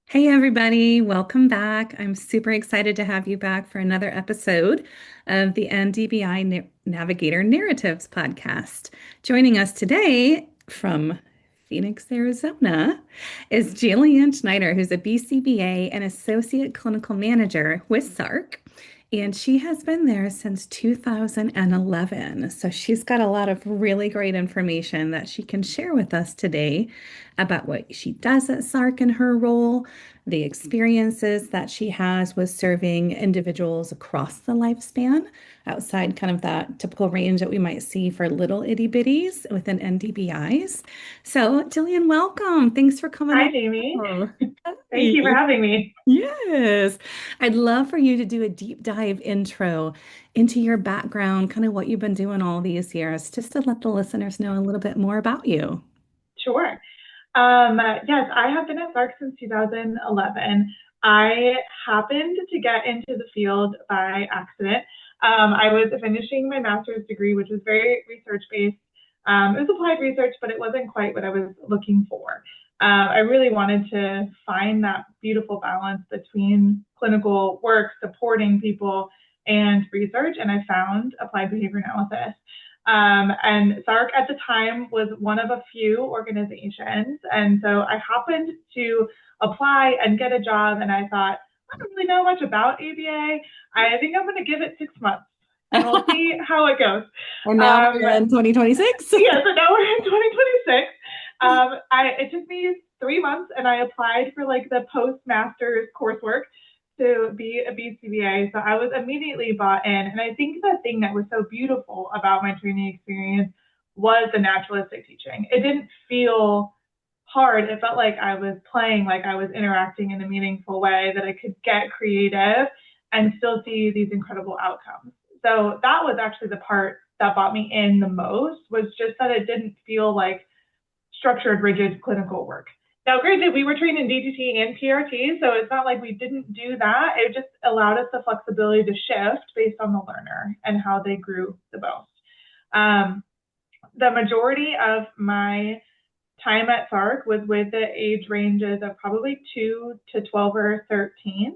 Hey, everybody, welcome back. I'm super excited to have you back for another episode of the NDBI Navigator Narratives podcast. Joining us today from Phoenix, Arizona, is Jillian Schneider, who's a BCBA and Associate Clinical Manager with SARC. And she has been there since 2011. So she's got a lot of really great information that she can share with us today about what she does at SARC in her role, the experiences that she has with serving individuals across the lifespan outside kind of that typical range that we might see for little itty bitties within NDBIs. So, Jillian, welcome. Thanks for coming Hi, on. Jamie. Oh, Thank you for hi. having me. Yes. I'd love for you to do a deep dive intro into your background, kind of what you've been doing all these years, just to let the listeners know a little bit more about you. Sure. Yes, I have been at SARC since 2011. I happened to get into the field by accident. I was finishing my master's degree, which was very research based. It was applied research, but it wasn't quite what I was looking for. I really wanted to find that beautiful balance between clinical work, supporting people, and research, and I found applied behavior analysis. And SARC at the time was one of a few organizations. And so I happened to apply and get a job. And I thought, I don't really know much about ABA. I think I'm going to give it 6 months and we'll see how it goes. And now Um, we're in 2026. yeah, so now we're in 2026. It took me 3 months and I applied for like the postmaster's coursework to be a BCBA. So I was immediately bought in. And I think the thing that was so beautiful about my training experience was the naturalistic teaching. It didn't feel hard. It felt like I was playing, like I was interacting in a meaningful way, that I could get creative and still see these incredible outcomes. So that was actually the part that brought me in the most, was just that it didn't feel like structured, rigid clinical work. Now, granted, we were trained in DTT and PRT, so it's not like we didn't do that. It just allowed us the flexibility to shift based on the learner and how they grew the most. Um, the majority of my time at SARC was with the age ranges of probably 2 to 12 or 13,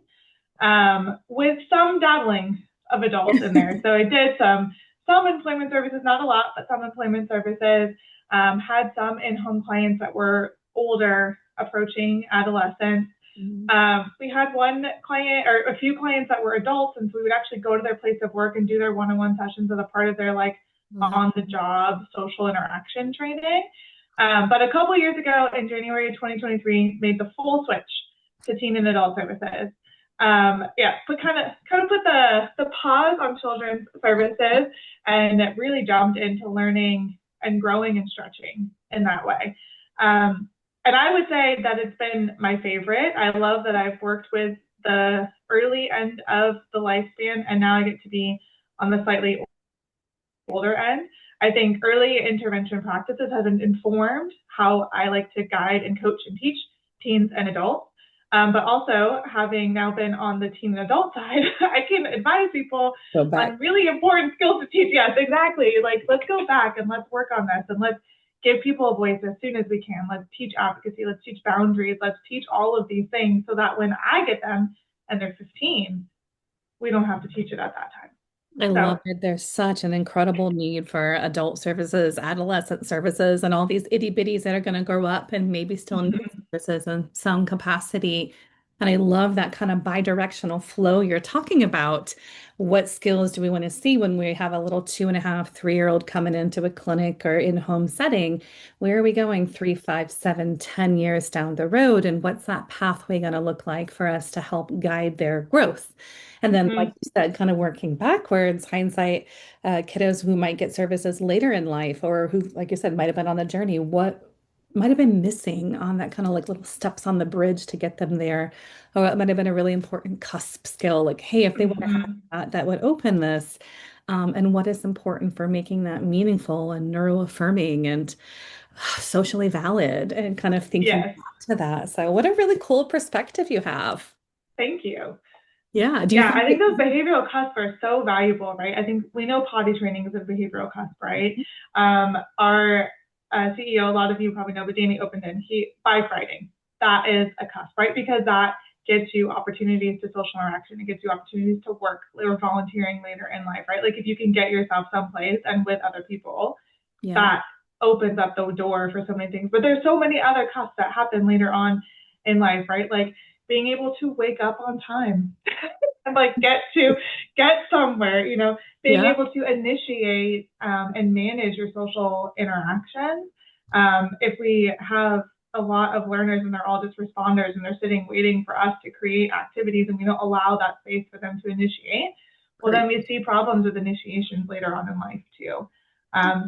with some dabbling of adults in there. So I did some employment services, not a lot, but some employment services. Had some in-home clients that were older, approaching adolescence. Mhm. We had one client or a few clients that were adults, and so we would actually go to their place of work and do their one-on-one sessions as a part of their like Wow. on-the-job social interaction training. But a couple years ago, in January of 2023, made the full switch to teen and adult services. Yeah, but kind of put the pause on children's services and really jumped into learning and growing and stretching in that way. And I would say that it's been my favorite. I love that I've worked with the early end of the lifespan, and now I get to be on the slightly older end. I think early intervention practices have informed how I like to guide and coach and teach teens and adults. But also, having now been on the teen and adult side, I can advise people Go back. on really important skills to teach. Yes, exactly. Like, let's go back and let's work on this and let's give people a voice as soon as we can. Let's teach advocacy. Let's teach boundaries. Let's teach all of these things so that when I get them and they're 15, we don't have to teach it at that time. I love So, it. There's such an incredible need for adult services, adolescent services, and all these itty bitties that are going to grow up and maybe still need services in some capacity. And I love that kind of bi-directional flow you're talking about. What skills do we want to see when we have a little 2.5, 3-year-old coming into a clinic or in-home setting? Where are we going 3, 5, 7, 10 years down the road? And what's that pathway going to look like for us to help guide their growth? And then, like mm-hmm. you said, kind of working backwards, hindsight, kiddos who might get services later in life or who, like you said, might have been on the journey, what might have been missing on that kind of like little steps on the bridge to get them there? Or it might have been a really important cusp skill, like, hey, if they want to have Mm-hmm. that, that would open this. And what is important for making that meaningful and neuroaffirming and socially valid and kind of thinking Yes. back to that. So, what a really cool perspective you have. Thank you. Yeah. Do you Yeah, think I think that? those behavioral cusps are so valuable, right? I think we know potty training is a behavioral cusp, right? Our CEO, a lot of you probably know, but Danny Openden, he bike riding. that is a cusp, right? Because that gets you opportunities to social interaction. It gets you opportunities to work or volunteering later in life, right? Like if you can get yourself someplace and with other people, Yeah. that opens up the door for so many things. But there's so many other cusps that happen later on in life, right? Like being able to wake up on time and like get somewhere, being Yeah. able to initiate and manage your social interactions. If we have a lot of learners and they're all just responders and they're sitting waiting for us to create activities and we don't allow that space for them to initiate, well, then we see problems with initiations later on in life too.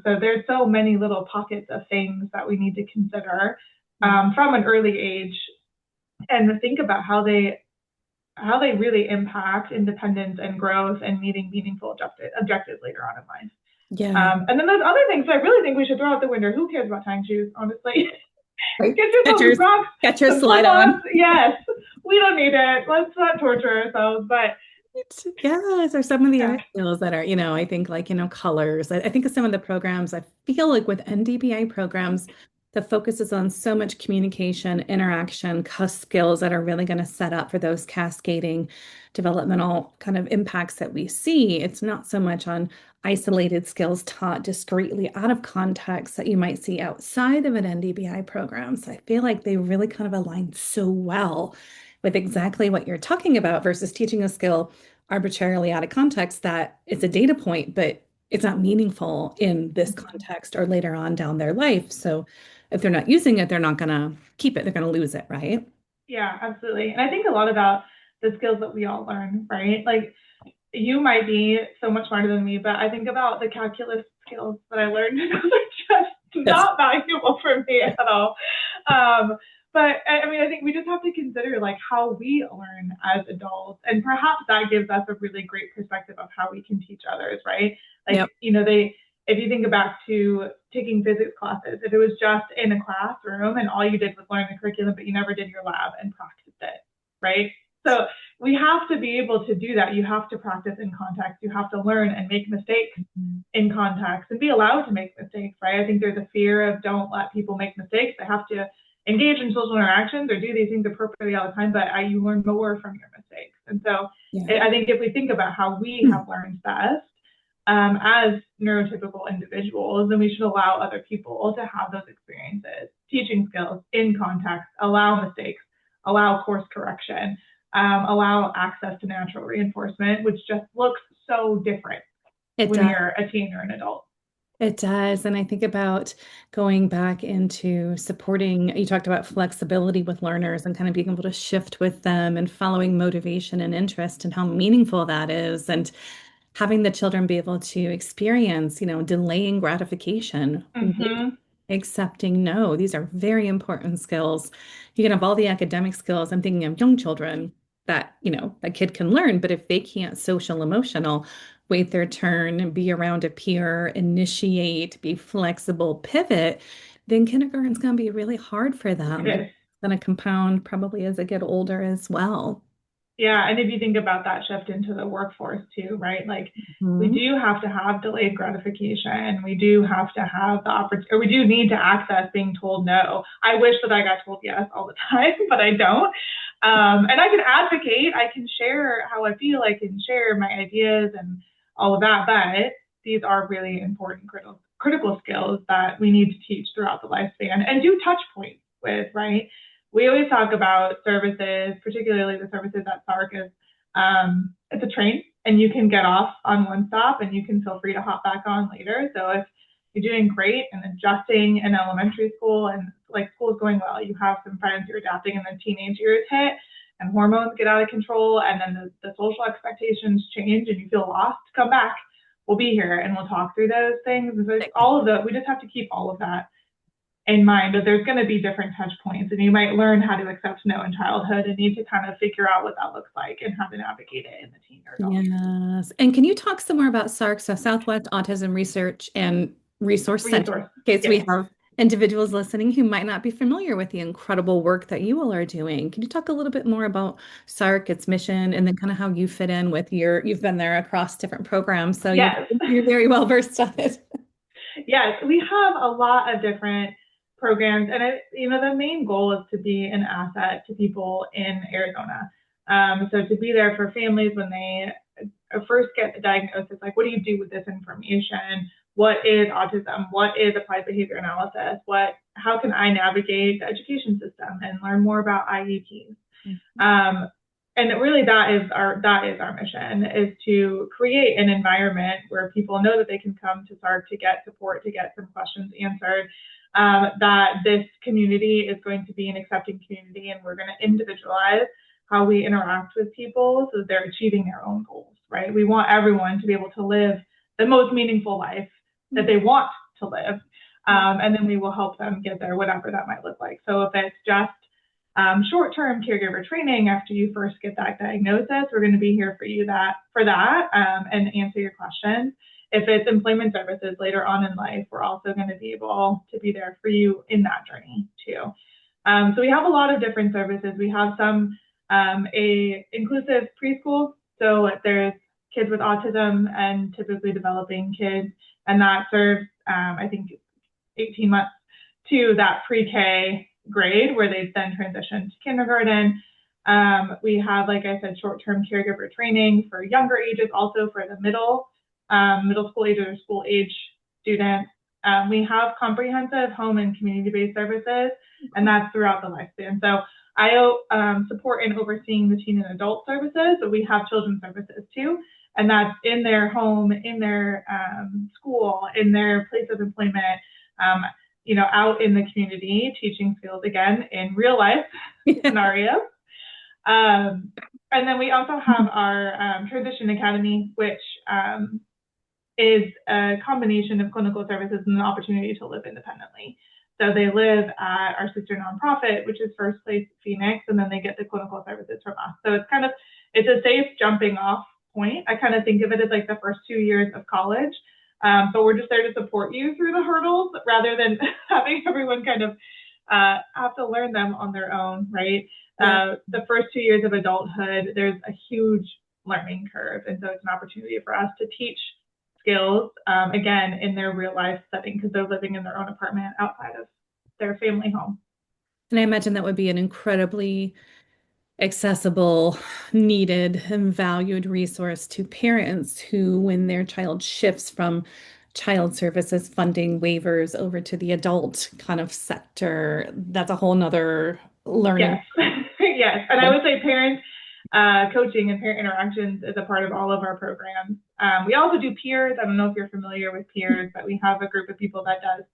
So there's so many little pockets of things that we need to consider from an early age and think about how they really impact independence and growth and meeting meaningful objectives later on in life. Yeah. And then there's other things I really think we should throw out the window. Who cares about tying shoes, honestly? Right. Get yourself some Crocs, Get your some slide flip-flops. on. Yes, we don't need it. Let's not torture ourselves. But Yes, or some of the yeah, other skills that are, I think like, colors. I think of some of the programs, I feel like with NDBI programs, the focus is on so much communication, interaction, skills that are really going to set up for those cascading developmental kind of impacts that we see. It's not so much on isolated skills taught discreetly out of context that you might see outside of an NDBI program. So I feel like they really kind of align so well with exactly what you're talking about versus teaching a skill arbitrarily out of context that it's a data point, but it's not meaningful in this context or later on down their life. So if they're not using it, they're not going to keep it. They're going to lose it, right? yeah, absolutely. And I think a lot about the skills that we all learn, right? Like you might be so much smarter than me, but I think about the calculus skills that I learned. Those are just Yes. not valuable for me at all. But I mean, I think we just have to consider like how we learn as adults, and perhaps that gives us a really great perspective of how we can teach others, right? Like, Yep. if you think back to taking physics classes, if it was just in a classroom and all you did was learn the curriculum, but you never did your lab and practiced it, right? So we have to be able to do that. You have to practice in context. You have to learn and make mistakes in context and be allowed to make mistakes, right? I think there's a fear of don't let people make mistakes. They have to engage in social interactions or do these things appropriately all the time, but you learn more from your mistakes. And so Yeah. I think if we think about how we have learned best as neurotypical individuals, then we should allow other people to have those experiences, teaching skills in context, allow mistakes, allow course correction, allow access to natural reinforcement, which just looks so different It when does. you're a teen or an adult. It does. And I think about going back into supporting, you talked about flexibility with learners and kind of being able to shift with them and following motivation and interest and how meaningful that is. And having the children be able to experience, delaying gratification, Mm-hmm. accepting no. These are very important skills. You can have all the academic skills. I'm thinking of young children that, a kid can learn, but if they can't social emotional, wait their turn, be around a peer, initiate, be flexible, pivot, then kindergarten's going to be really hard for It them. And is. it's going to compound probably as they get older as well. Yeah, and if you think about that shift into the workforce too, right? Like we Mhm. do have to have delayed gratification. We do have to have the opportunity, or we do need to access being told no. I wish that I got told yes all the time, but I don't. And I can advocate, I can share how I feel, I can share my ideas and all of that, but these are really important critical skills that we need to teach throughout the lifespan and do touch points with, right? We always talk about services, particularly the services at SARC is it's a train and you can get off on one stop and you can feel free to hop back on later. So if you're doing great and adjusting in elementary school and like school is going well, you have some friends you're adapting and then teenage years hit and hormones get out of control and then the social expectations change and you feel lost, come back. We'll be here and we'll talk through those things. There's all of that. We just have to keep all of that in mind that there's going to be different touch points and you might learn how to accept no in childhood and need to kind of figure out what that looks like and how to navigate it in the teen or adult years. Yes. And can you talk some more about SARC, so Southwest Autism Research and Resource Center, Resource. in case we Yes. have individuals listening who might not be familiar with the incredible work that you all are doing? Can you talk a little bit more about SARC, its mission, and then kind of how you fit in with you've been there across different programs, so Yes. you're very well versed on it. Yes. We have a lot of different programs. And the main goal is to be an asset to people in Arizona. So to be there for families when they first get the diagnosis, like what do you do with this information? What is autism? What is applied behavior analysis? How can I navigate the education system and learn more about IEPs? And really that is our mission, is to create an environment where people know that they can come to SARC to get support, to get some questions answered, that this community is going to be an accepting community, and we're going to individualize how we interact with people so that they're achieving their own goals, right? We want everyone to be able to live the most meaningful life that they want to live. And then we will help them get there, whatever that might look like. So if it's just short-term caregiver training after you first get that diagnosis, we're going to be here for you and answer your questions. If it's employment services later on in life, we're also going to be able to be there for you in that journey too. So we have a lot of different services. We have some a inclusive preschool. So there's kids with autism and typically developing kids, and that serves, I think, 18 months to that pre-K grade where they then transition to kindergarten. We have, like I said, short-term caregiver training for younger ages, also for the middle school age or school age students. We have comprehensive home and community-based services, and that's throughout the lifespan. So I support in overseeing the teen and adult services, but we have children's services too, and that's in their home, in their school, in their place of employment, out in the community, teaching skills again in real life scenarios. And then we also have our Transition Academy, which is a combination of clinical services and an opportunity to live independently. So they live at our sister nonprofit, which is First Place Phoenix, and then they get the clinical services from us. So it's a safe jumping off point. I kind of think of it as like the first 2 years of college. But we're just there to support you through the hurdles rather than having everyone kind of have to learn them on their own, right? The first 2 years of adulthood, there's a huge learning curve. And so it's an opportunity for us to teach skills, again, in their real life setting, because they're living in their own apartment outside of their family home. And I imagine that would be an incredibly accessible, needed, and valued resource to parents who, when their child shifts from child services funding waivers over to the adult kind of sector, that's a whole nother learning. Yes. Yes. And I would say parent coaching and parent interactions is a part of all of our programs. We also do peers. I don't know if you're familiar with peers, but we have a group of people that does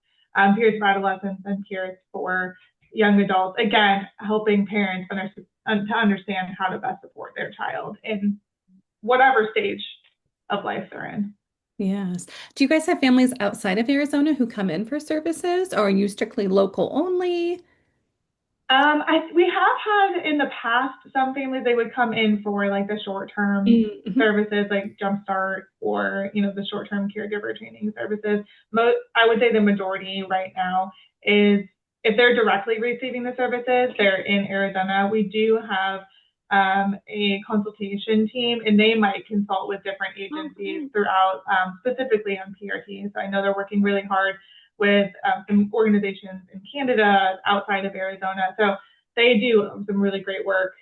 peers for adolescents and peers for young adults. Again, helping parents to understand how to best support their child in whatever stage of life they're in. Yes. Do you guys have families outside of Arizona who come in for services, or are you strictly local only? We have had in the past some families, they would come in for like the short-term services like Jumpstart or the short-term caregiver training services. I would say the majority right now is, if they're directly receiving the services, they're in Arizona. We do have a consultation team, and they might consult with different agencies throughout, specifically on PRT. So I know they're working really hard with some organizations in Canada outside of Arizona. So they do some really great work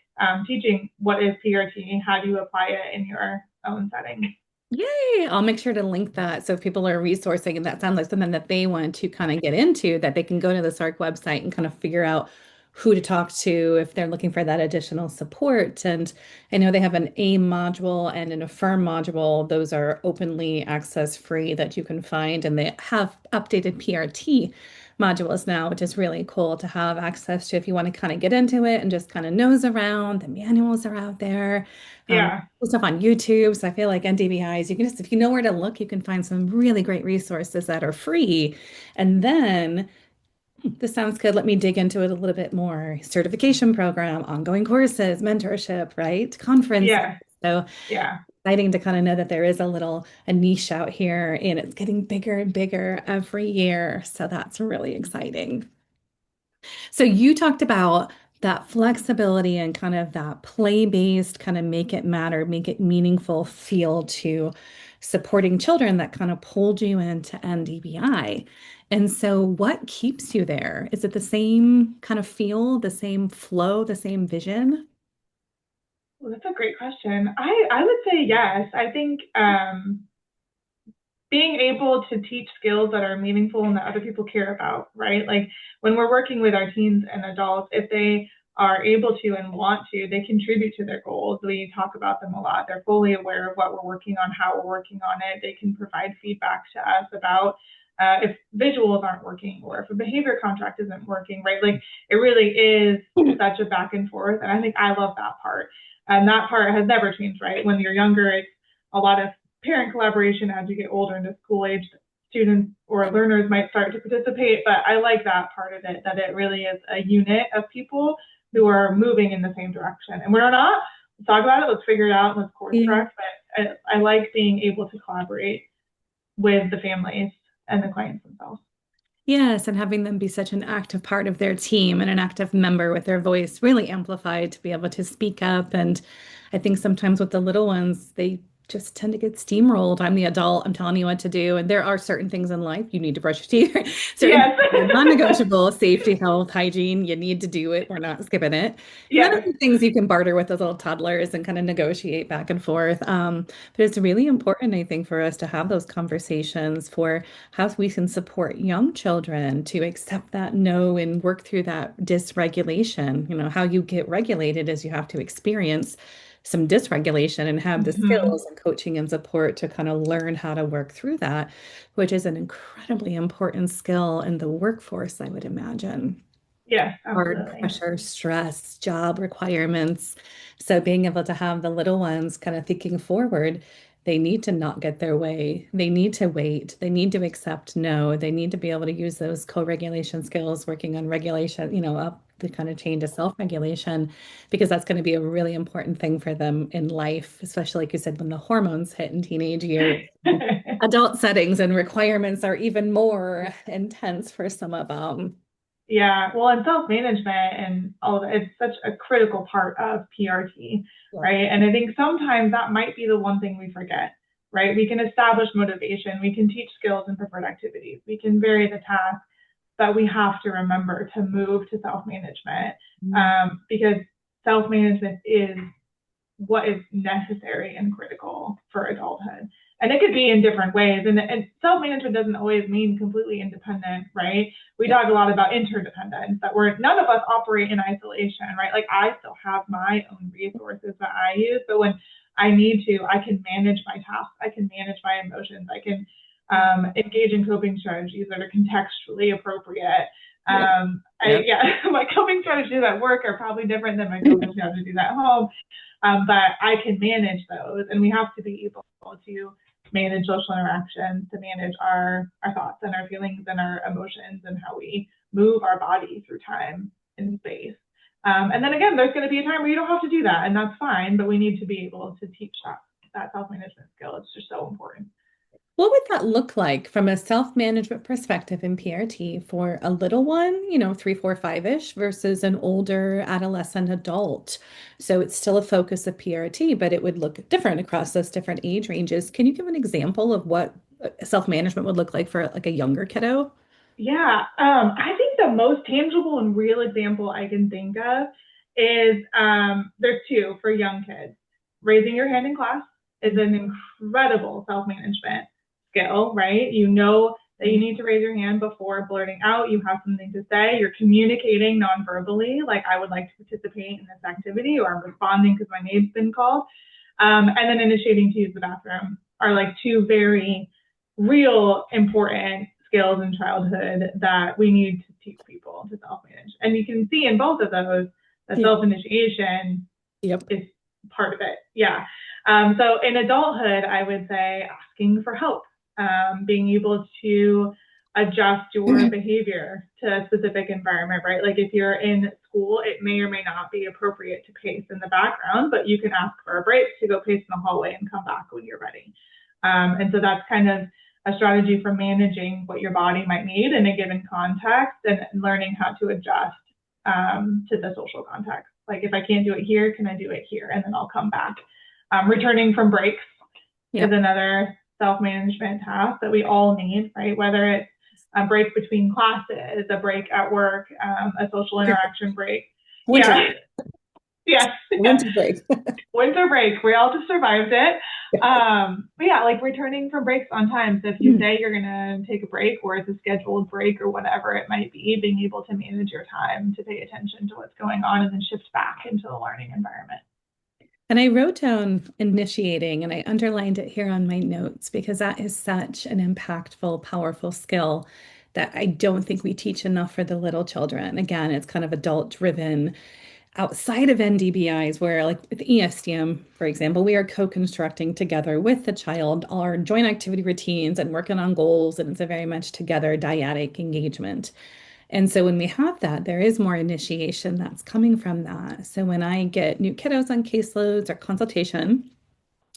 teaching what is PRT, how do you apply it in your own setting. Yay! I'll make sure to link that. So if people are resourcing and that sounds like something that they want to kind of get into, that they can go to the SARC website and kind of figure out who to talk to if they're looking for that additional support. And I know they have an AIM module and an Affirm module. Those are openly access free that you can find. And they have updated PRT modules now, which is really cool to have access to if you want to kind of get into it and just kind of nose around. The manuals are out there. Yeah. Stuff on YouTube. So I feel like NDBIs, you can just, if you know where to look, you can find some really great resources that are free. And then this sounds good. Let me dig into it a little bit more. Certification program, ongoing courses, mentorship, right? Conference. Yeah. So yeah. Exciting to kind of know that there is a niche out here, and it's getting bigger and bigger every year. So that's really exciting. So you talked about that flexibility and kind of that play-based, kind of make it matter, make it meaningful feel to supporting children that kind of pulled you into NDBI. And so what keeps you there? Is it the same kind of feel, the same flow, the same vision? Well, that's a great question. I would say yes. I think being able to teach skills that are meaningful and that other people care about, right? Like when we're working with our teens and adults, if they are able to and want to, they contribute to their goals. We talk about them a lot. They're fully aware of what we're working on, how we're working on it. They can provide feedback to us about if visuals aren't working or if a behavior contract isn't working, right? Like it really is such a back and forth. And I think I love that part. And that part has never changed, right? When you're younger, it's a lot of parent collaboration. As you get older into school age, students or learners might start to participate, but I like that part of it, that it really is a unit of people who are moving in the same direction. And we're not, let's talk about it, let's figure it out, let's course Yeah. correct, but I like being able to collaborate with the families and the clients themselves. Yes, and having them be such an active part of their team and an active member with their voice really amplified to be able to speak up. And I think sometimes with the little ones, they just tend to get steamrolled. I'm the adult, I'm telling you what to do. And there are certain things in life you need to brush your teeth, certain Yes. things that are non-negotiable, safety, health, hygiene. You need to do it. We're not skipping it. And then Yes. other things you can barter with those little toddlers and kind of negotiate back and forth. But it's really important, I think, for us to have those conversations for how we can support young children to accept that no and work through that dysregulation. How you get regulated is you have to experience some dysregulation and have the Mm-hmm. skills and coaching and support to kind of learn how to work through that, which is an incredibly important skill in the workforce, I would imagine. Yes, Hard absolutely. pressure, stress, job requirements. So being able to have the little ones kind of thinking forward, they need to not get their way. They need to wait. They need to accept no. They need to be able to use those co-regulation skills, working on regulation, up the kind of chain to self-regulation, because that's going to be a really important thing for them in life, especially like you said, when the hormones hit in teenage years. Adult settings and requirements are even more intense for some of them. Yeah, well, and self-management and all of it, it's such a critical part of PRT, Yeah. right? And I think sometimes that might be the one thing we forget, right? We can establish motivation, we can teach skills and preferred activities, we can vary the task, but we have to remember to move to self-management because self-management is what is necessary and critical for adulthood. And it could be in different ways. And self-management doesn't always mean completely independent, right? We Yeah. talk a lot about interdependence, that we're none of us operate in isolation, right? Like I still have my own resources that I use, but when I need to, I can manage my tasks, I can manage my emotions, I can engage in coping strategies that are contextually appropriate. Yeah. Yep. Yeah, my coping strategies at work are probably different than my coping strategies at home. But I can manage those, and we have to be able to manage social interactions, to manage our thoughts and our feelings and our emotions and how we move our body through time and space. And then again, there's going to be a time where you don't have to do that, and that's fine. But we need to be able to teach that self management skill. It's just so important. What would that look like from a self-management perspective in PRT for a little one, 3, 4, 5-ish versus an older adolescent adult? So it's still a focus of PRT, but it would look different across those different age ranges. Can you give an example of what self-management would look like for like a younger kiddo? Yeah, I think the most tangible and real example I can think of is there's two for young kids. Raising your hand in class is an incredible self management skill, right? You know that you need to raise your hand before blurting out. You have something to say. You're communicating non-verbally, like I would like to participate in this activity, or I'm responding because my name's been called. And then initiating to use the bathroom are like two very real important skills in childhood that we need to teach people to self-manage. And you can see in both of those that Yeah. self-initiation Yep. is part of it. Yeah. So in adulthood, I would say asking for help, being able to adjust your behavior to a specific environment, right? Like if you're in school, it may or may not be appropriate to pace in the background, but you can ask for a break to go pace in the hallway and come back when you're ready. And so that's kind of a strategy for managing what your body might need in a given context and learning how to adjust to the social context. Like if I can't do it here, can I do it here? And then I'll come back. Returning from breaks is Yep. another self-management tasks that we all need, right? Whether it's a break between classes, a break at work, a social interaction break. Winter, Yeah, yes, yeah. winter break. Winter break. We all just survived it. But yeah, like returning from breaks on time. So if you say you're gonna take a break or it's a scheduled break or whatever it might be, being able to manage your time to pay attention to what's going on and then shift back into the learning environment. And I wrote down initiating and I underlined it here on my notes because that is such an impactful, powerful skill that I don't think we teach enough for the little children. Again, it's kind of adult driven outside of NDBIs, where, like with ESDM, for example, we are co-constructing together with the child our joint activity routines and working on goals, and it's a very much together dyadic engagement. And so when we have that, there is more initiation that's coming from that. So when I get new kiddos on caseloads or consultation,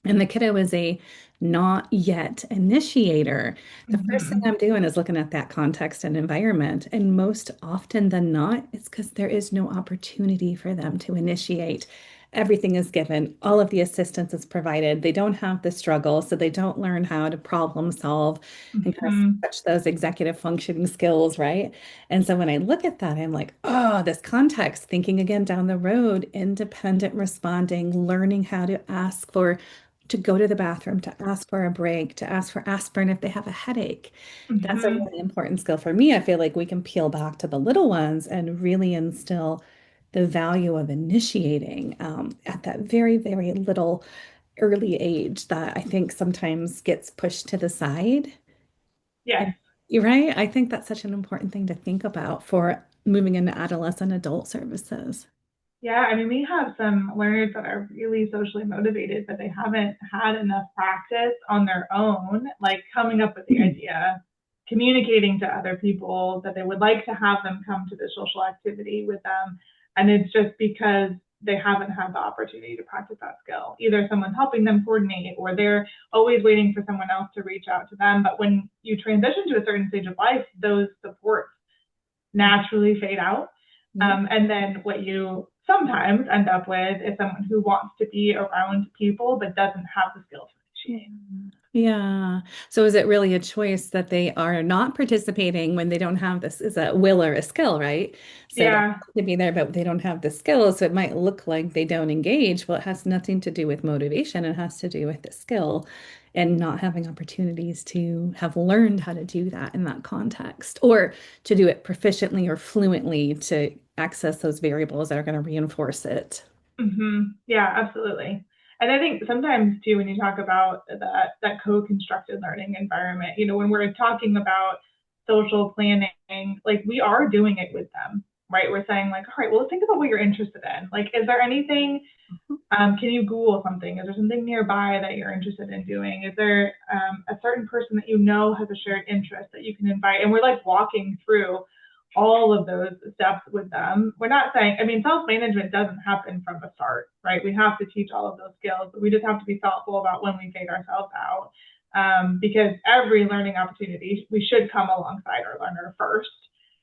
and the kiddo is a not yet initiator, the first thing Mm-hmm. I'm doing is looking at that context and environment. And most often than not, it's because there is no opportunity for them to initiate. Everything is given, all of the assistance is provided. They don't have the struggle, so they don't learn how to problem solve and kind of Mm-hmm. touch those executive functioning skills, right? And so when I look at that, I'm like, oh, this context, thinking again down the road, independent responding, learning how to ask for to go to the bathroom, to ask for a break, to ask for aspirin if they have a headache. That's a Mm-hmm. really important skill for me. I feel like we can peel back to the little ones and really instill the value of initiating at that very, very little early age that I think sometimes gets pushed to the side. Yes. And you're right. I think that's such an important thing to think about for moving into adolescent adult services. Yeah, I mean, we have some learners that are really socially motivated, but they haven't had enough practice on their own, like coming up with the idea, communicating to other people that they would like to have them come to the social activity with them. And it's just because they haven't had the opportunity to practice that skill. Either someone's helping them coordinate or they're always waiting for someone else to reach out to them. But when you transition to a certain stage of life, those supports naturally fade out. Yeah. And then what you sometimes end up with is someone who wants to be around people but doesn't have the skills to initiate. Yeah. So is it really a choice that they are not participating when they don't have this is a will or a skill, right? So they Yeah. have to be there, but they don't have the skills. So it might look like they don't engage. Well, it has nothing to do with motivation. It has to do with the skill and not having opportunities to have learned how to do that in that context or to do it proficiently or fluently to access those variables that are going to reinforce it. Yeah, absolutely. And I think sometimes too, when you talk about that co-constructed learning environment, when we're talking about social planning, like we are doing it with them, right? We're saying like, all right, well, let's think about what you're interested in. Like, is there anything can you Google something? Is there something nearby that you're interested in doing? Is there a certain person that you know has a shared interest that you can invite? And we're like walking through all of those steps with them. We're not saying, I mean, self management doesn't happen from the start, right? We have to teach all of those skills, but we just have to be thoughtful about when we fade ourselves out. Because every learning opportunity, we should come alongside our learner first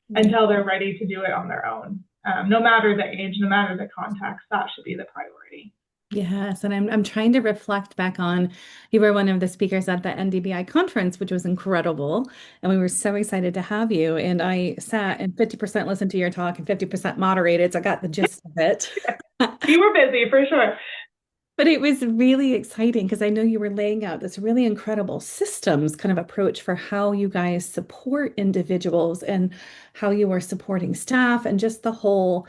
Yeah. until they're ready to do it on their own. No matter the age, no matter the context, that should be the priority. Yes, and I'm trying to reflect back on you were one of the speakers at the NDBI conference, which was incredible, and we were so excited to have you. And I sat and 50% listened to your talk and 50% moderated, so I got the gist of it. You were busy for sure. But it was really exciting because I know you were laying out this really incredible systems kind of approach for how you guys support individuals and how you are supporting staff and just the whole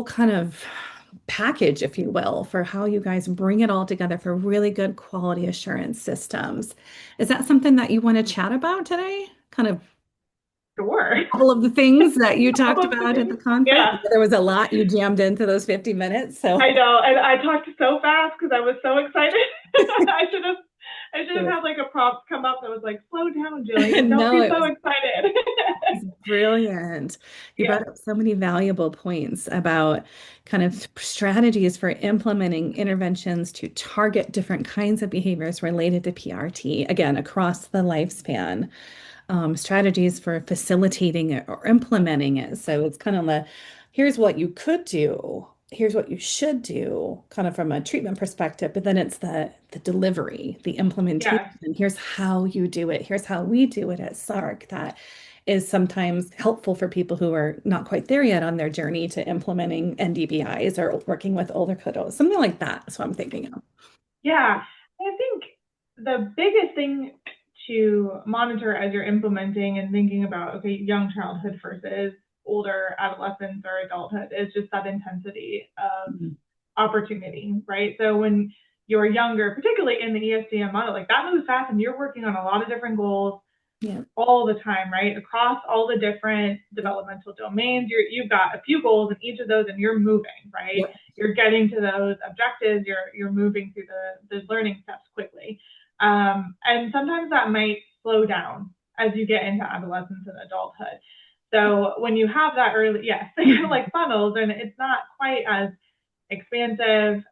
kind of package, if you will, for how you guys bring it all together for really good quality assurance systems. Is that something that you want to chat about today? Kind of Sure. all of the things that you All talked of the about at the things. conference. Yeah, There was a lot you jammed into those 50 minutes. I So know. And I talked so fast because I was so excited. I should have I should have it had like a prompt come up that was like, slow down, was, Jillian. Don't no, be it so was excited. brilliant. You Yeah. brought up so many valuable points about kind of strategies for implementing interventions to target different kinds of behaviors related to PRT, again, across the lifespan, strategies for facilitating it or implementing it. So it's kind of here's what you could do, here's what you should do, kind of from a treatment perspective, but then it's the delivery, the implementation. Yes. Here's how you do it. Here's how we do it at SARC. That is sometimes helpful for people who are not quite there yet on their journey to implementing NDBIs or working with older kiddos, something like that. That's what I'm thinking of. Yeah. I think the biggest thing to monitor as you're implementing and thinking about, okay, young childhood versus older adolescence or adulthood is just that intensity of Mhm. opportunity, right? So when you're younger, particularly in the ESDM model, like that moves fast and you're working on a lot of different goals Yeah. all the time, right? Across all the different developmental domains, you've got a few goals in each of those, and you're moving, right? Yep. You're getting to those objectives. You're moving through the learning steps quickly, and sometimes that might slow down as you get into adolescence and adulthood. So when you have that early, yes, they kind of like funnels, and it's not quite as expansive,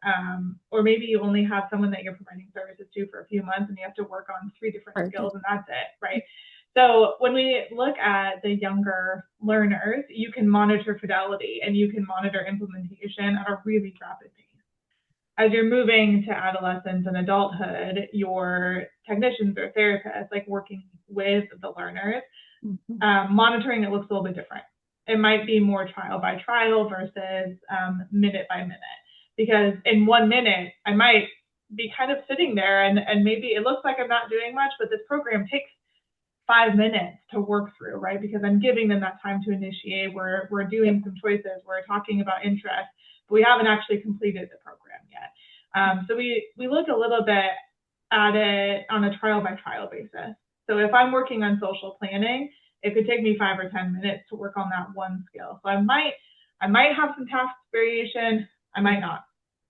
or maybe you only have someone that you're providing services to for a few months and you have to work on 3 different Hard to- skills and that's it, right? So when we look at the younger learners, you can monitor fidelity and you can monitor implementation at a really rapid pace. As you're moving to adolescence and adulthood, your technicians or therapists, like working with the learners, Mhm. monitoring it looks a little bit different. It might be more trial by trial versus minute by minute. Because in 1 minute, I might be kind of sitting there and maybe it looks like I'm not doing much, but this program takes 5 minutes to work through, right? Because I'm giving them that time to initiate. We're Yep. doing some choices. We're talking about interest, but we haven't actually completed the program yet. So we look a little bit at it on a trial by trial basis. So if I'm working on social planning, it could take me 5 or 10 minutes to work on that one skill. So I might have some task variation. I might not.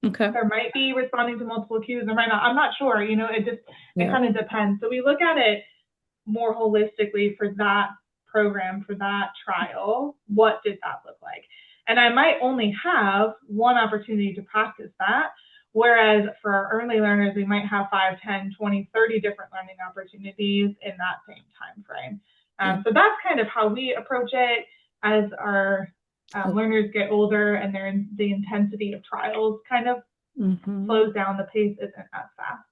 Okay. There might be responding to multiple cues. There might not. I'm not sure. It Yeah. kind of depends. So we look at it more holistically for that program, for that trial. What did that look like? And I might only have one opportunity to practice that. Whereas for our early learners, we might have 5, 10, 20, 30 different learning opportunities in that same time frame. Yeah. So that's kind of how we approach it as our Oh. learners get older and the intensity of trials kind of Mhm. slows down. The pace isn't as fast.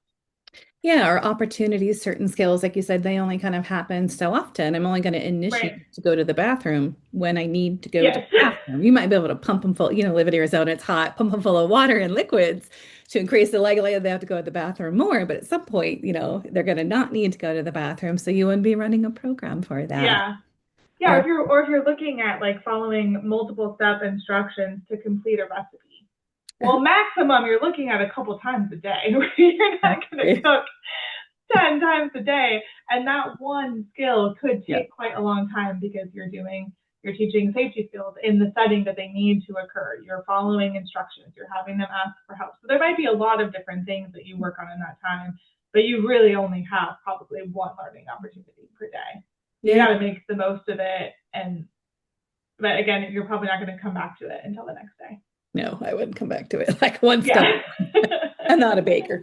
Yeah, or opportunities, certain skills, like you said, they only kind of happen so often. I'm only going to Right. initiate to go to the bathroom when I need to go to the Yes. bathroom. You might be able to pump them full, live in Arizona, it's hot, pump them full of water and liquids to increase the likelihood they have to go to the bathroom more. But at some point, they're going to not need to go to the bathroom. So you wouldn't be running a program for that. Yeah. Yeah, Or, or if you're looking at like following multiple step instructions to complete a recipe. Well, maximum you're looking at a couple times a day. You're not going to cook 10 times a day, and that one skill could yeah. take quite a long time because you're teaching safety skills in the setting that they need to occur. You're following instructions. You're having them ask for help. So there might be a lot of different things that you work on in that time, but you really only have probably one learning opportunity per day. You Yeah. got to make the most of it, but again, you're probably not going to come back to it until the next day. No, I wouldn't come back to it. Like one step. Yeah. I'm not a baker.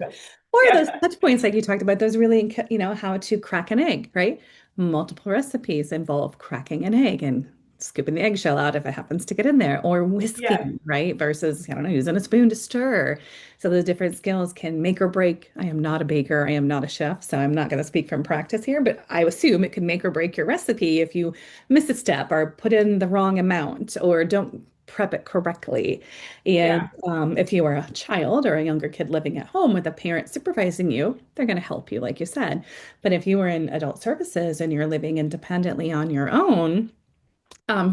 Or those Yeah. touch points like you talked about, those really, how to crack an egg, right? Multiple recipes involve cracking an egg and scooping the eggshell out if it happens to get in there, or Yes. whisking, right? Versus, I don't know, using a spoon to stir. So those different skills can make or break. I am not a baker. I am not a chef, so I'm not going to speak from practice here, but I assume it could make or break your recipe if you miss a step or put in the wrong amount or don't prep it correctly. And Yeah. if you are a child or a younger kid living at home with a parent supervising you, they're going to help you, like you said. But if you were in adult services and you're living independently on your own,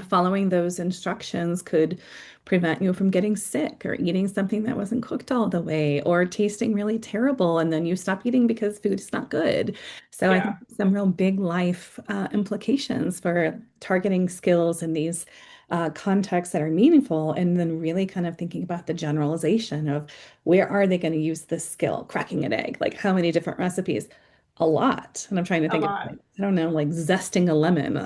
following those instructions could prevent you from getting sick or eating something that wasn't cooked all the way or tasting really terrible and then you stop eating because food is not good. So I think Yeah. some real big life implications for targeting skills in these contexts that are meaningful and then really kind of thinking about the generalization of where are they going to use this skill, cracking an egg, like how many different recipes? A lot. And I'm trying to A think of, lot. like, I don't know, like zesting a lemon.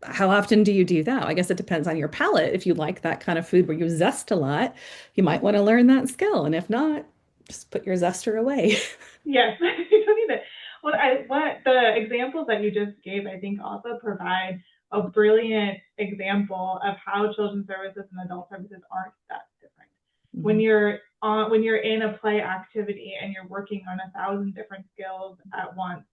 How often do you do that? I guess it depends on your palate. If you like that kind of food where you zest a lot, you might want to learn that skill. And if not, just put your zester away. Yes. You don't need it. What the examples that you just gave, I think, also provide a brilliant example of how children's services and adult services aren't that different. Mhm. when you're in a play activity and you're working on 1,000 different skills at once,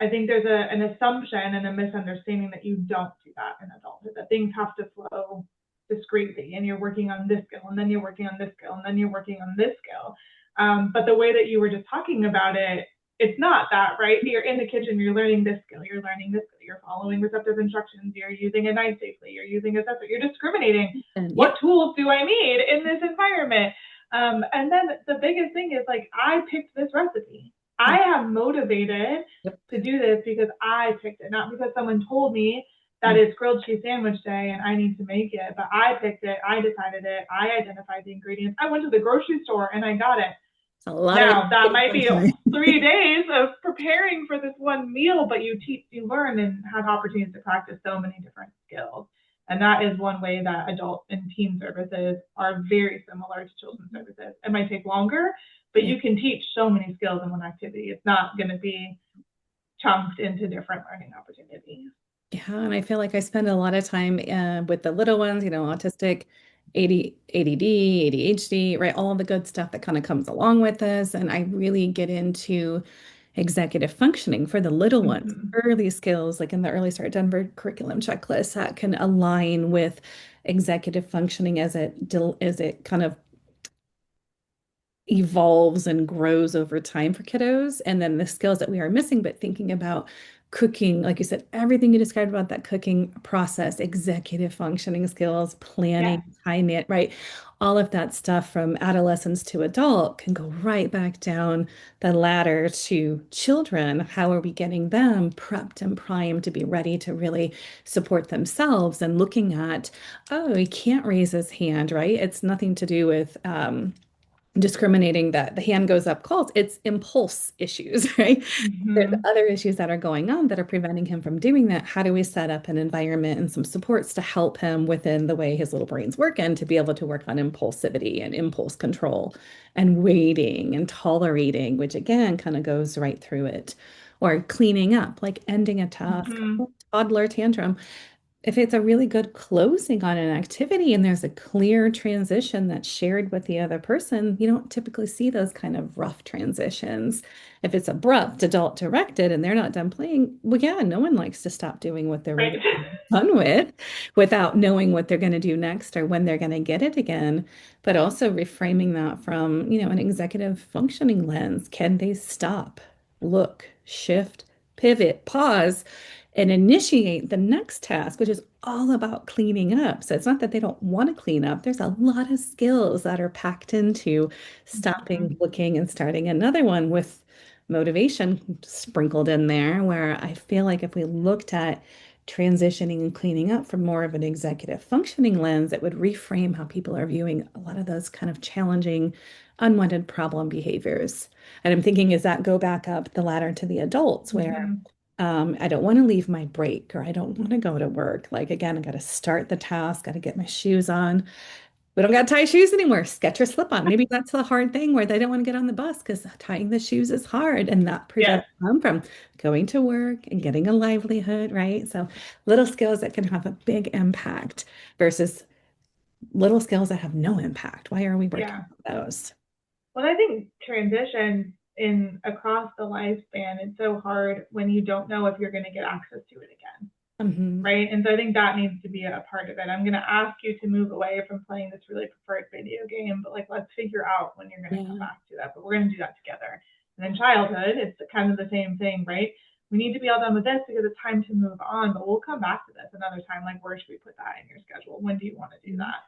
I think there's an assumption and a misunderstanding that you don't do that in adulthood, that things have to flow discreetly and you're working on this skill and then you're working on this skill and then you're working on this skill. But the way that you were just talking about it, it's not that, right? You're in the kitchen, you're learning this skill, you're learning this skill, you're following receptive instructions, you're using a knife safely, you're using a sensor, you're discriminating. And What yep. tools do I need in this environment? And then the biggest thing is like, I picked this recipe. I am motivated Yep. to do this because I picked it, not because someone told me that it's grilled cheese sandwich day and I need to make it, but I picked it, I decided it, I identified the ingredients. I went to the grocery store and I got it. It's a lot of Now that executive might be functioning. 3 days of preparing for this one meal, but you learn and have opportunities to practice so many different skills. And that is one way that adult and teen services are very similar to children's services. It might take longer, but Yeah. you can teach so many skills in one activity. It's not going to be chunked into different learning opportunities. Yeah, and I feel like I spend a lot of time with the little ones, autistic, ADD, ADHD, right? All the good stuff that kind of comes along with this. And I really get into executive functioning for the little ones, Mm-hmm. early skills, like in the Early Start Denver curriculum checklist that can align with executive functioning as it kind of evolves and grows over time for kiddos. And then the skills that we are missing, but thinking about cooking, like you said, everything you described about that cooking process, executive functioning skills, planning, Yes. time it, right? All of that stuff from adolescence to adult can go right back down the ladder to children. How are we getting them prepped and primed to be ready to really support themselves and looking at, oh, he can't raise his hand, right? It's nothing to do with discriminating that the hand goes up calls. It's impulse issues, right? There's Mm-hmm. other issues that are going on that are preventing him from doing that. How do we set up an environment and some supports to help him within the way his little brain's working to be able to work on impulsivity and impulse control and waiting and tolerating, which again kind of goes right through it. Or cleaning up, like ending a task, Mm-hmm. toddler tantrum, if it's a really good closing on an activity and there's a clear transition that's shared with the other person, you don't typically see those kind of rough transitions. If it's abrupt, adult directed, and they're not done playing, well, yeah, no one likes to stop doing what they're Right. really done with without knowing what they're going to do next or when they're going to get it again. But also reframing that from, an executive functioning lens. Can they stop, look, shift, pivot, pause? And initiate the next task, which is all about cleaning up. So it's not that they don't want to clean up. There's a lot of skills that are packed into Mm-hmm. stopping, looking, and starting another one with motivation sprinkled in there, where I feel like if we looked at transitioning and cleaning up from more of an executive functioning lens, it would reframe how people are viewing a lot of those kind of challenging, unwanted problem behaviors. And I'm thinking, does that go back up the ladder to the adults where Mm-hmm. I don't want to leave my break or I don't want to go to work. Like, again, I got to start the task, got to get my shoes on. We don't got to tie shoes anymore. Sketch or slip on. Maybe that's the hard thing where they don't want to get on the bus because tying the shoes is hard and that Yes. prevents them from going to work and getting a livelihood, right? So, little skills that can have a big impact versus little skills that have no impact. Why are we working Yeah. on those? Well, I think transition in across the lifespan is so hard when you don't know if you're going to get access to it again, Hmm. right? And so I think that needs to be a part of it. I'm going to ask you to move away from playing this really preferred video game, but like let's figure out when you're going to come Yeah. back to that. But we're going to do that together. And in childhood, it's kind of the same thing, right? We need to be all done with this because it's time to move on, but we'll come back to this another time. Like, where should we put that in your schedule? When do you want to do Mhm. that?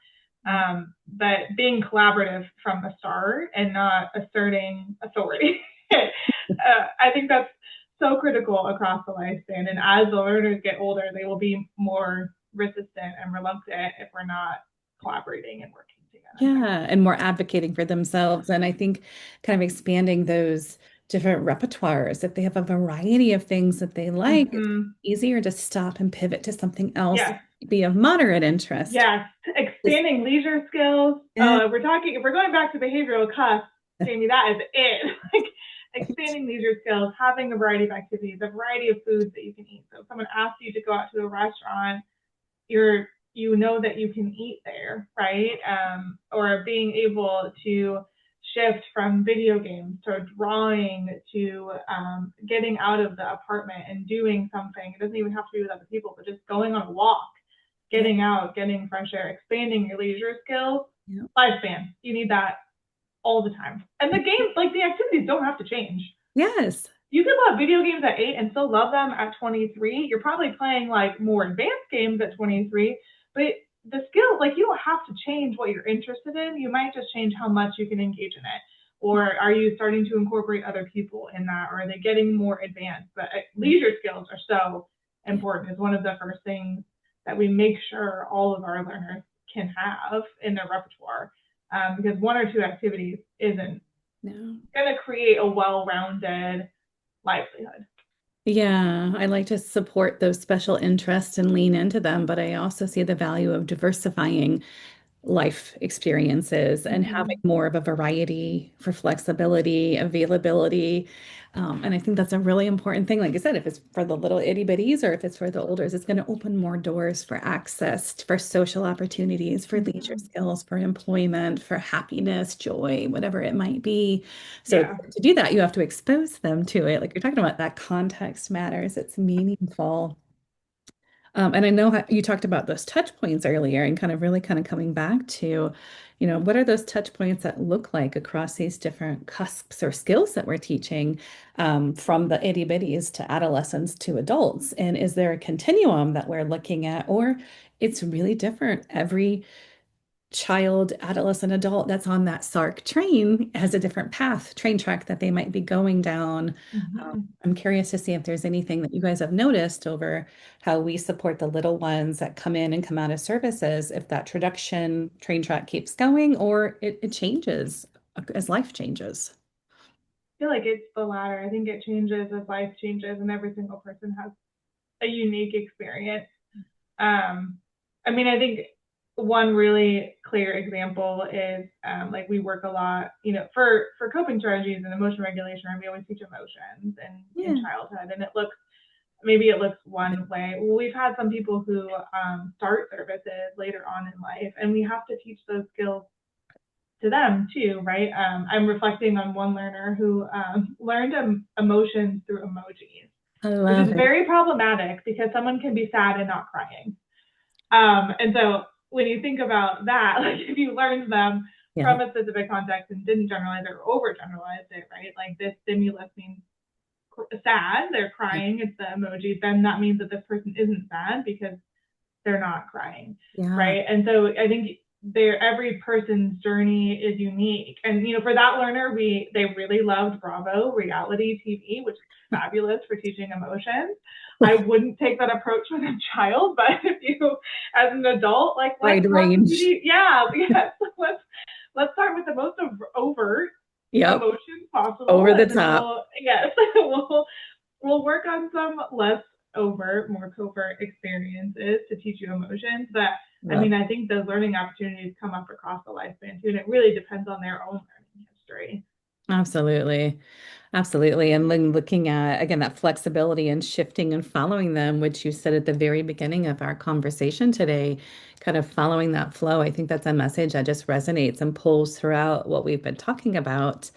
But being collaborative from the start and not asserting authority. I think that's so critical across the lifespan. And as the learners get older, they will be more resistant and reluctant if we're not collaborating and working together. Yeah, and more advocating for themselves. And I think kind of expanding those different repertoires. If they have a variety of things that they like, it's Mm-hmm. easier to stop and pivot to something else, Yes. be of moderate interest. Yes. This, Expanding leisure skills. yeah. If we're going back to behavioral cuss, Jamie, that is it. Like expanding leisure skills, having a variety of activities, a variety of foods that you can eat. So if someone asks you to go out to a restaurant, you're you know that you can eat there, right? Or being able to shift from video games to drawing to getting out of the apartment and doing something. It doesn't even have to be with other people, but just going on a walk, Yeah. getting out, getting fresh air, expanding your leisure skills. Yeah. Lifespan, you need that all the time. And the games, like the activities don't have to change. Yes. You can love video games at 8 and still love them at 23. You're probably playing like more advanced games at 23, but the skill, like you don't have to change what you're interested in. You might just change how much you can engage in it. Or are you starting to incorporate other people in that? Or are they getting more advanced? But leisure skills are so Yeah. important. It's one of the first things that we make sure all of our learners can have in their repertoire. Because one or two activities isn't No. going to create a well-rounded livelihood. Yeah, I like to support those special interests and lean into them, but I also see the value of diversifying life experiences and having Mm-hmm. more of a variety for flexibility, availability. And I think that's a really important thing. Like I said, if it's for the little itty bitties or if it's for the olders, it's going to open more doors for access, for social opportunities, for leisure Mm-hmm. skills, for employment, for happiness, joy, whatever it might be. So Yeah. to do that, you have to expose them to it. Like you're talking about, that context matters. It's meaningful. And I know how you talked about those touch points earlier and kind of really kind of coming back to, what are those touch points that look like across these different cusps or skills that we're teaching, from the itty bitties to adolescents to adults? And is there a continuum that we're looking at, or it's really different? Every child, adolescent, adult that's on that SARC train has a different path, train track that they might be going down. Mm-hmm. I'm curious to see if there's anything that you guys have noticed over how we support the little ones that come in and come out of services, if that traduction train track keeps going or it changes as life changes. I feel like it's the latter. I think it changes as life changes, and every single person has a unique experience. Um, I mean, I think one really clear example is like we work a lot, for coping strategies and emotion regulation. We always teach emotions in Yeah. childhood, and maybe it looks one way. Well, we've had some people who start services later on in life, and we have to teach those skills to them too, right? I'm reflecting on one learner who learned emotions through emojis, I which love is it. very problematic because someone can be sad and not crying. And so when you think about that, like if you learned them Yeah. from a specific context and didn't generalize it or overgeneralize it, right? Like this stimulus means sad, they're crying, it's the emoji, then that means that this person isn't sad because they're not crying, Yeah. right? And so I think every person's journey is unique. And for that learner, they really loved Bravo reality TV, which is fabulous for teaching emotions. I wouldn't take that approach with a child, but if you, as an adult, like let's Wide watch some range. TV. Yeah, yes, let's start with the most overt Yep. emotions possible, Over the and then top. we'll work on some less overt, more covert experiences to teach you emotions. But I Love. mean, I think those learning opportunities come up across the lifespan too, and it really depends on their own learning history. Absolutely. Absolutely. And then looking at, again, that flexibility and shifting and following them, which you said at the very beginning of our conversation today, kind of following that flow. I think that's a message that just resonates and pulls throughout what we've been talking about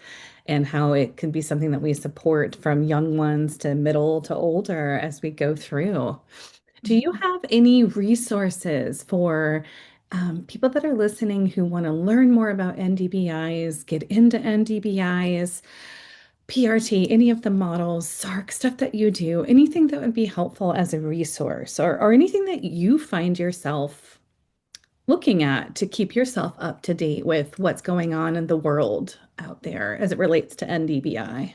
and how it can be something that we support from young ones to middle to older as we go through. Do you have any resources for people that are listening who want to learn more about NDBIs, get into NDBIs? PRT, any of the models, SARC, stuff that you do, anything that would be helpful as a resource or anything that you find yourself looking at to keep yourself up to date with what's going on in the world out there as it relates to NDBI?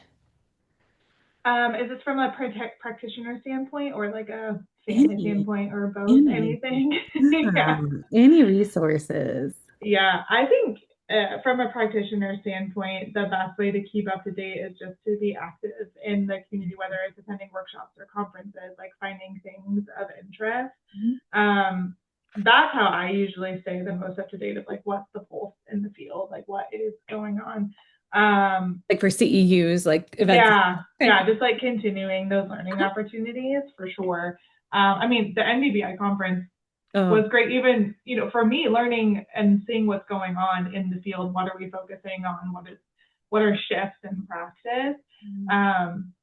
Is this from a practitioner standpoint or like a family Any, standpoint or both? any, Anything? yeah, Yeah. any resources. Yeah, I think from a practitioner standpoint, the best way to keep up to date is just to be active in the community, whether it's attending workshops or conferences, like finding things of interest. Mhm. That's how I usually stay the most up to date of like what's the pulse in the field, like what is going on. Like for CEUs, like events. Yeah, Okay. yeah, just like continuing those learning opportunities for sure. I mean, the NDBI conference Oh, was great. Even, for me, learning and seeing what's going on in the field. What are we focusing on? What are shifts in practice?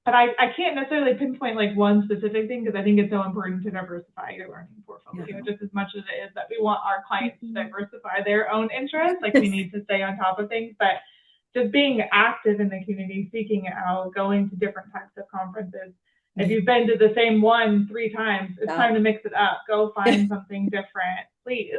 But I can't necessarily pinpoint like one specific thing because I think it's so important to diversify your learning portfolio yeah. just as much as it is that we want our clients to diversify their own interests. Like we need to stay on top of things, but just being active in the community, seeking out, going to different types of conferences. If Yeah. you've been to the same one 3 times, it's Yeah. time to mix it up. Go find something different, please.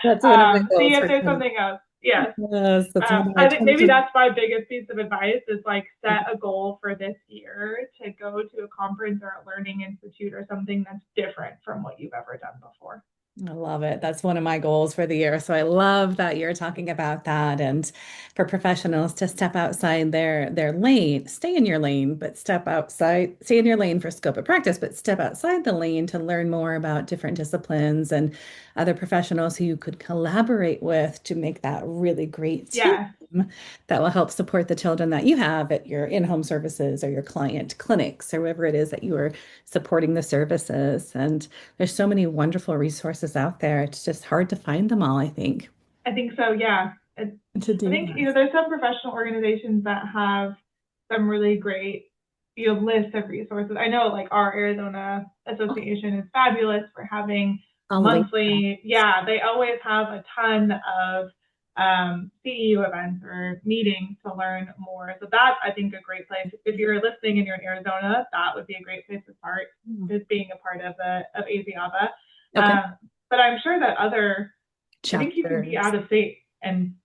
That's one of my See goals if for there's something else. Yes. yes, that's one of my I think maybe 2020. that's my biggest piece of advice is like set a goal for this year to go to a conference or a learning institute or something that's different from what you've ever done before. I love it. That's one of my goals for the year. So I love that you're talking about that. And for professionals to step outside their lane, stay in your lane, but step outside, stay in your lane for scope of practice, but step outside the lane to learn more about different disciplines and other professionals who you could collaborate with to make that really great team Yeah, that will help support the children that you have at your in-home services or your client clinics or wherever it is that you are supporting the services. And there's so many wonderful resources out there. It's just hard to find them all, I think, I think so. Yeah. to I do think, that. there's some professional organizations that have some really great, lists of resources. I know like our Arizona Okay, Association is fabulous for having I'll link that. monthly, yeah, they always have a ton of CEU events or meetings to learn more. So that's, I think, a great place. If you're listening and you're in Arizona, that would be a great place to start, is being a part of AZABA. Okay. But I'm sure that I think you can be Chapters. out of state and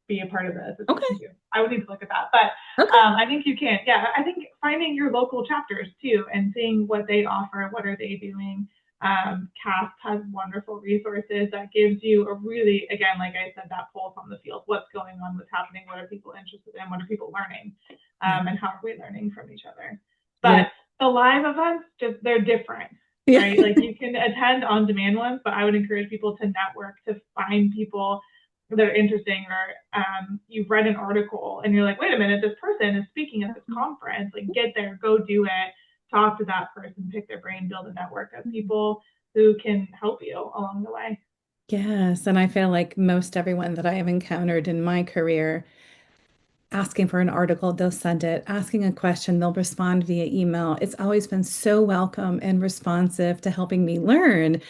be a part of the Okay. association too. I would need to look at that, but Okay. I think you can. Yeah, I think finding your local chapters too and seeing what they offer, what are they doing. CAST has wonderful resources that gives you a really, again, like I said, that pulse on the field. What's going on? What's happening? What are people interested in? What are people learning? Yeah. And how are we learning from each other? Yeah. But the live events, just they're different, Yeah. right? Like you can attend on demand ones, but I would encourage people to network, to find people that are interesting, or you've read an article and you're like, wait a minute, this person is speaking at this conference. Like, get there, go do it, talk to that person, pick their brain, build a network of people who can help you along the way. Yes. And I feel like most everyone that I have encountered in my career asking for an article, they'll send it. Asking a question, they'll respond via email. It's always been so welcome and responsive to helping me learn.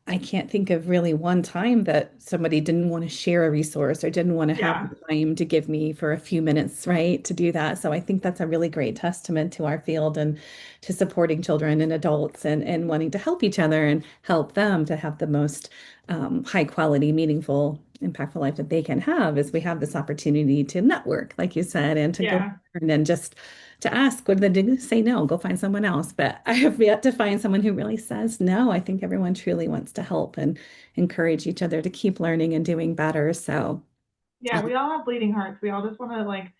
I can't think of really one time that somebody didn't want to share a resource or didn't want to have Yeah, the time to give me for a few minutes, right, to do that. So I think that's a really great testament to our field and to supporting children and adults and wanting to help each other and help them to have the most high quality, meaningful, impactful life that they can have as we have this opportunity to network, like you said, and to go yeah. and then just to ask, what did they do? Say no, go find someone else. But I have yet to find someone who really says no. I think everyone truly wants to help and encourage each other to keep learning and doing better. So, Yeah, we all have bleeding hearts. We all just want to like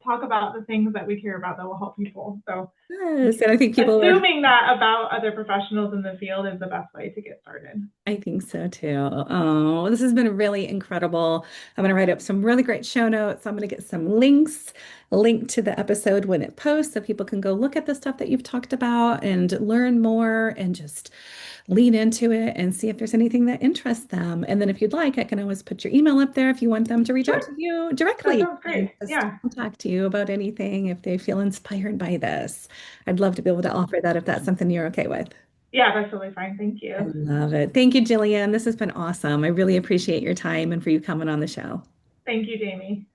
talk about the things that we care about that will help people. So yes, and I think people are. assuming that about other professionals in the field is the best way to get started. I think so too. Oh, this has been really incredible. I'm going to write up some really great show notes. I'm going to get some links, link to the episode when it posts so people can go look at the stuff that you've talked about and learn more and just lean into it and see if there's anything that interests them. And then if you'd like, I can always put your email up there if you want them to reach out to Sure, you that directly sounds and great. just Yeah, contact you about anything if they feel inspired by this. I'd love to be able to offer that if that's something you're okay with. yeah, that's totally fine. Thank I you. love it. Thank you, Jillian. This has been awesome. I really appreciate your time and for you coming on the show. Thank you, Jamie.